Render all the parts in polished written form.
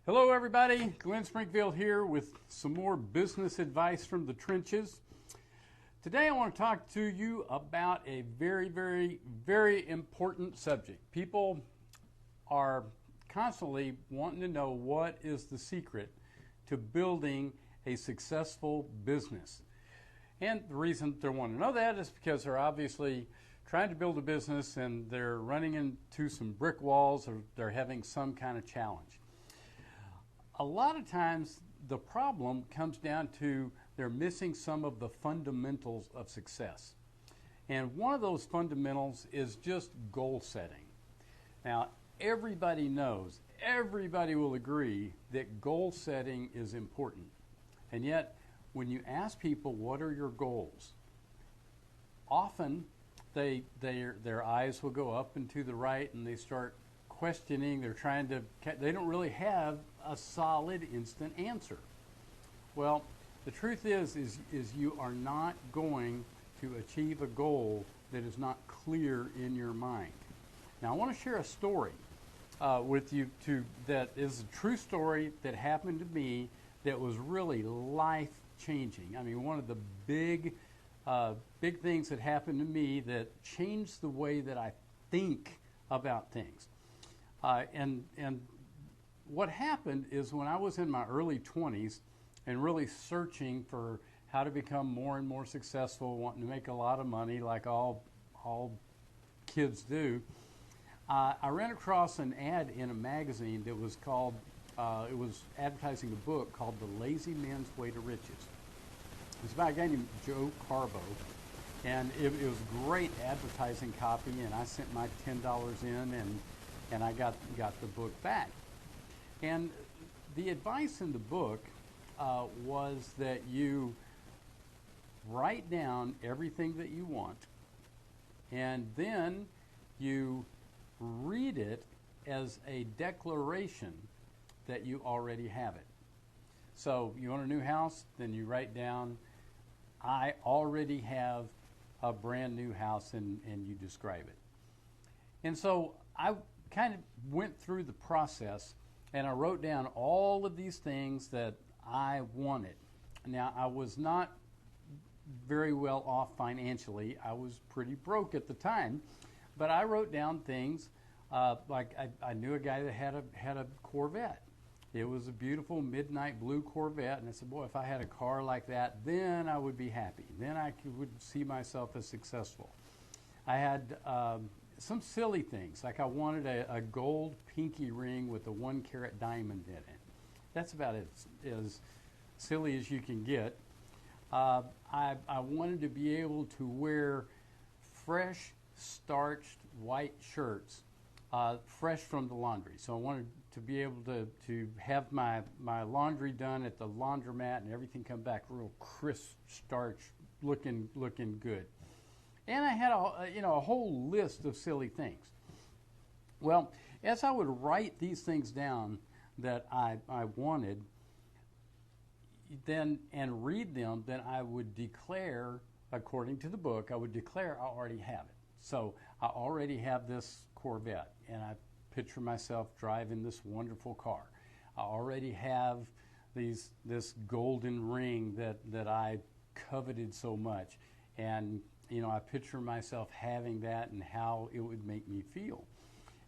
Hello, everybody. Glenn Springfield here with some more business advice from the trenches. Today, I want to talk to you about a very important subject. People are constantly wanting to know what is the secret to building a successful business. And the reason they want to know that is because they're obviously trying to build a business and they're running into some brick walls or they're having some kind of challenge. A lot of times the problem comes down to they're missing some of the fundamentals of success. And one of those fundamentals is just goal setting. Now, everybody knows, everybody will agree that goal setting is important. And yet, when you ask people what are your goals, often their eyes will go up and to the right and they start questioning, they don't really have a solid instant answer. Well, the truth is you are not going to achieve a goal that is not clear in your mind. Now, I want to share a story with you that is a true story that happened to me that was really life-changing. I mean, one of the big things that happened to me that changed the way that I think about things. And what happened is when I was in my early 20s and really searching for how to become more and more successful, wanting to make a lot of money like all kids do, I ran across an ad in a magazine that was called, it was advertising a book called The Lazy Man's Way to Riches. It was by a guy named Joe Carbo, and it was great advertising copy, and I sent my $10 in and I got the book back. And the advice in the book was that you write down everything that you want, and then you read it as a declaration that you already have it. So you want a new house, then you write down, I already have a brand new house, and you describe it. And so I kind of went through the process and I wrote down all of these things that I wanted. Now, I was not very well off financially. I was pretty broke at the time, but I wrote down things like I knew a guy that had a Corvette. It was a beautiful midnight blue Corvette, and I said, boy, if I had a car like that, then I would be happy. Then I would see myself as successful. I had some silly things, like I wanted a gold pinky ring with a 1-carat diamond in it. That's about as silly as you can get. I wanted to be able to wear fresh, starched white shirts, fresh from the laundry. So I wanted to be able to have my laundry done at the laundromat and everything come back real crisp, starch, looking good. And I had a whole list of silly things. Well, as I would write these things down that I wanted, then and read them, then I would declare, according to the book, I would declare I already have it. So I already have this Corvette, and I picture myself driving this wonderful car. I already have this golden ring that I coveted so much, and I picture myself having that and how it would make me feel.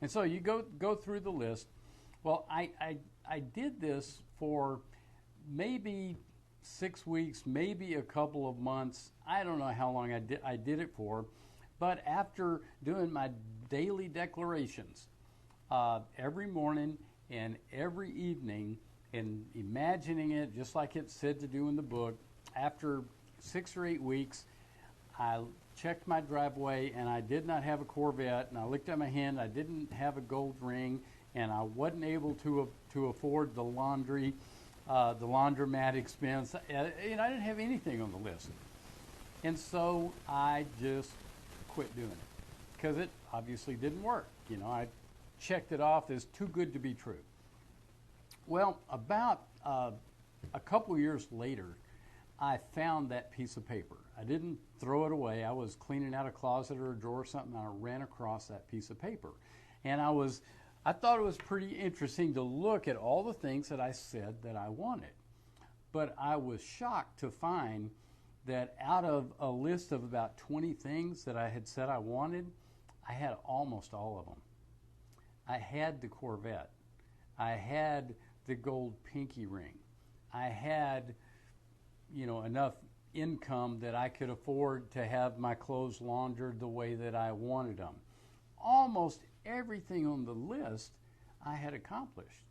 And so you go through the list. Well, I did this for maybe 6 weeks, maybe a couple of months. I don't know how long I did it for. But after doing my daily declarations every morning and every evening and imagining it just like it said to do in the book, after 6 or 8 weeks, I checked my driveway and I did not have a Corvette, and I looked at my hand, I didn't have a gold ring, and I wasn't able to afford the laundry, the laundromat expense. I didn't have anything on the list. And so I just quit doing it because it obviously didn't work. I checked it off as too good to be true. Well, about a couple years later, I found that piece of paper. I didn't throw it away. I was cleaning out a closet or a drawer or something, and I ran across that piece of paper. And I was I thought it was pretty interesting to look at all the things that I said that I wanted. But I was shocked to find that out of a list of about 20 things that I had said I wanted, I had almost all of them. I had the Corvette. I had the gold pinky ring. I had, enough income that I could afford to have my clothes laundered the way that I wanted them. Almost everything on the list I had accomplished.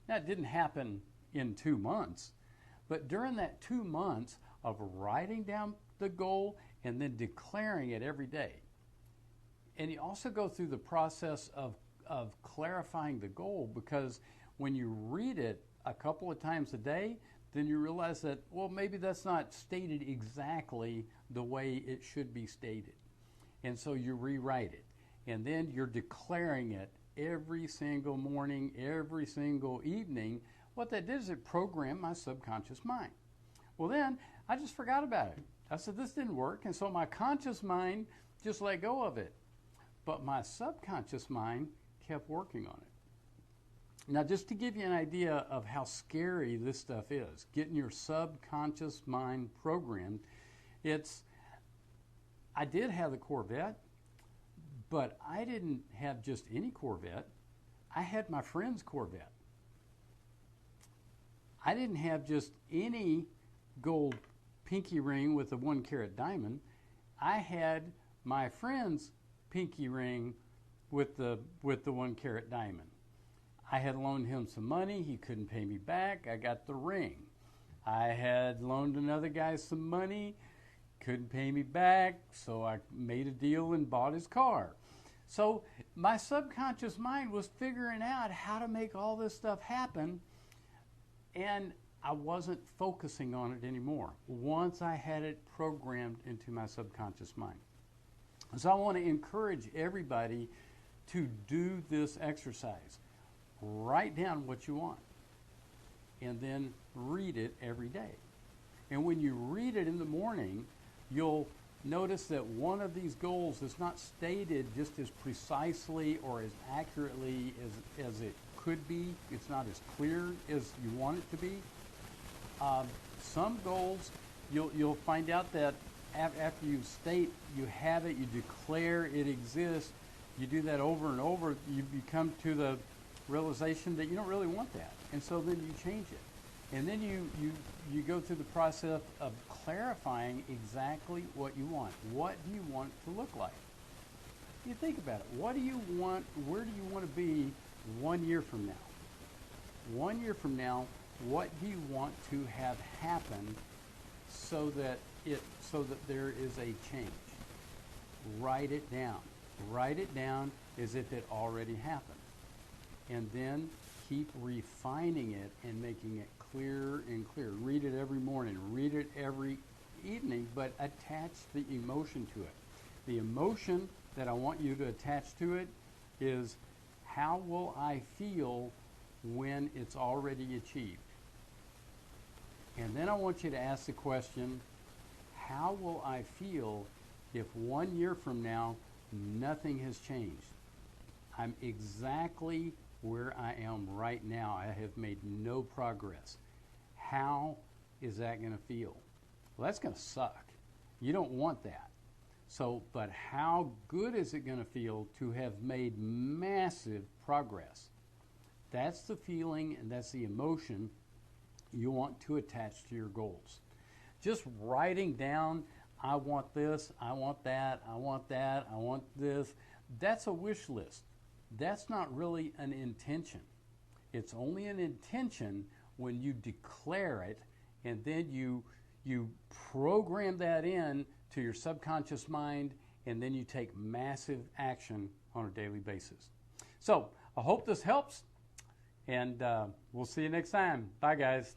Now, it didn't happen in 2 months, but during that 2 months of writing down the goal and then declaring it every day, and you also go through the process of clarifying the goal, because when you read it a couple of times a day, then you realize that, well, maybe that's not stated exactly the way it should be stated. And so you rewrite it. And then you're declaring it every single morning, every single evening. What that did is it programmed my subconscious mind. Well, then I just forgot about it. I said, this didn't work. And so my conscious mind just let go of it. But my subconscious mind kept working on it. Now, just to give you an idea of how scary this stuff is, getting your subconscious mind programmed, I did have the Corvette, but I didn't have just any Corvette. I had my friend's Corvette. I didn't have just any gold pinky ring with a 1-carat diamond. I had my friend's pinky ring with the 1-carat diamond. I had loaned him some money. He couldn't pay me back. I got the ring. I had loaned another guy some money. Couldn't pay me back, so I made a deal and bought his car. So my subconscious mind was figuring out how to make all this stuff happen, and I wasn't focusing on it anymore once I had it programmed into my subconscious mind. So I want to encourage everybody to do this exercise. Write down what you want and then read it every day. And when you read it in the morning, you'll notice that one of these goals is not stated just as precisely or as accurately as it could be. It's not as clear as you want it to be. Some goals, you'll find out that after you state you have it, you declare it exists, you do that over and over, you come to the realization that you don't really want that. And so then you change it. And then you go through the process of clarifying exactly what you want. What do you want it to look like? You think about it. What do you want? Where do you want to be 1 year from now? 1 year from now, what do you want to have happen so that there is a change? Write it down. Write it down as if it already happened. And then keep refining it and making it clearer and clearer. Read it every morning, read it every evening, but attach the emotion to it. The emotion that I want you to attach to it is, how will I feel when it's already achieved? And then I want you to ask the question, how will I feel if 1 year from now nothing has changed? I'm exactly where I am right now. I have made no progress. How is that going to feel? Well, that's going to suck. You don't want that. So, but how good is it going to feel to have made massive progress? That's the feeling and that's the emotion you want to attach to your goals. Just writing down, I want this, I want that, I want that, I want this, that's a wish list. That's not really an intention. It's only an intention when you declare it and then you program that in to your subconscious mind, and then you take massive action on a daily basis. So I hope this helps, and we'll see you next time. Bye, guys.